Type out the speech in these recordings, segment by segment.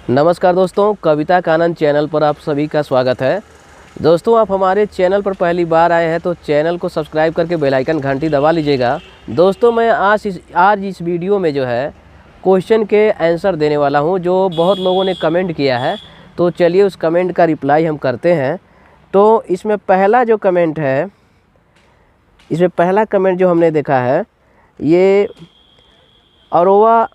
नमस्कार दोस्तों, कविता कानन चैनल पर आप सभी का स्वागत है। दोस्तों, आप हमारे चैनल पर पहली बार आए हैं तो चैनल को सब्सक्राइब करके बेल आइकन घंटी दबा लीजिएगा। दोस्तों, मैं आज इस वीडियो में जो है क्वेश्चन के आंसर देने वाला हूं, जो बहुत लोगों ने कमेंट किया है। तो चलिए उस कमेंट का रिप्लाई हम करते हैं। तो इसमें पहला कमेंट जो हमने देखा है, ये अरोवा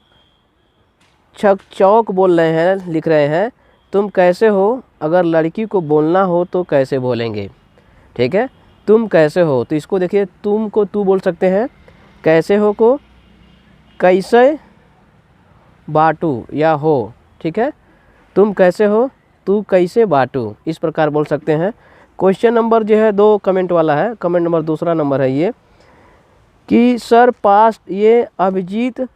चौक बोल रहे हैं, लिख रहे हैं, तुम कैसे हो? अगर लड़की को बोलना हो तो कैसे बोलेंगे? ठीक है, तुम कैसे हो, तो इसको देखिए, तुम को तू बोल सकते हैं, कैसे हो को कैसे बाटू या हो। ठीक है, तुम कैसे हो, तू कैसे बाटू, इस प्रकार बोल सकते हैं। क्वेश्चन नंबर जो है 2 कमेंट वाला है, कमेंट नंबर दूसरा नंबर है ये कि सर पास्ट, ये अभिजीत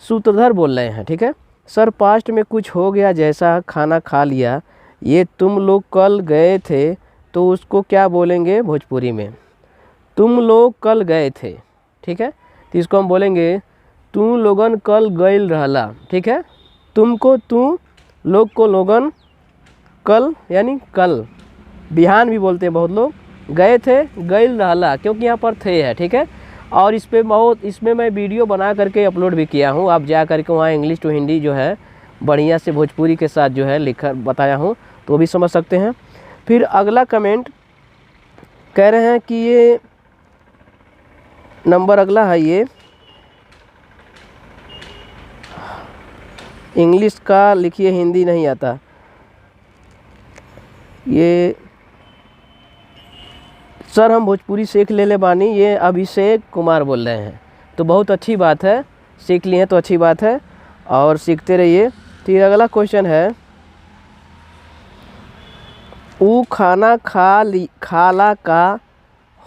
सूत्रधर बोल रहे हैं। ठीक है, सर पास्ट में कुछ हो गया जैसा खाना खा लिया, ये तुम लोग कल गए थे तो उसको क्या बोलेंगे भोजपुरी में? तुम लोग कल गए थे। ठीक है, तो इसको हम बोलेंगे तू लोगन कल गइल रहला। ठीक है, तुमको तू, लोग को लोगन, कल यानी कल, बिहान भी बोलते हैं बहुत लोग, गए थे गइल रहला, क्योंकि यहाँ पर थे है। ठीक है, और इसमें मैं वीडियो बना करके अपलोड भी किया हूँ। आप जा करके वहाँ इंग्लिश टू हिंदी जो है बढ़िया से भोजपुरी के साथ जो है लिखा बताया हूँ, तो वो भी समझ सकते हैं। फिर अगला कमेंट कह रहे हैं कि ये नंबर अगला है, ये इंग्लिश का लिखिए, हिंदी नहीं आता। ये सर हम भोजपुरी सीख ले बानी, ये अभिषेक कुमार बोल रहे हैं। तो बहुत अच्छी बात है, सीख लिए हैं तो अच्छी बात है और सीखते रहिए। फिर अगला क्वेश्चन है, वो खाना खाला का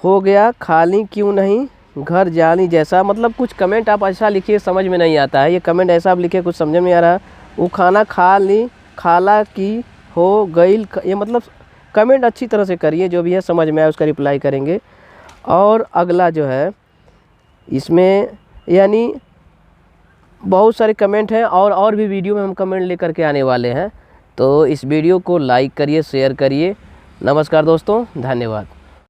हो गया, खाली क्यों नहीं घर जानी जैसा। मतलब कुछ कमेंट आप ऐसा लिखिए, समझ में नहीं आता है। ये कमेंट ऐसा आप लिखिए, कुछ समझ में नहीं आ रहा। वो खाना खाला की हो गई, ये मतलब कमेंट अच्छी तरह से करिए, जो भी है समझ में आए उसका रिप्लाई करेंगे। और अगला जो है, इसमें यानी बहुत सारे कमेंट हैं और भी वीडियो में हम कमेंट लेकर के आने वाले हैं। तो इस वीडियो को लाइक करिए, शेयर करिए। नमस्कार दोस्तों, धन्यवाद।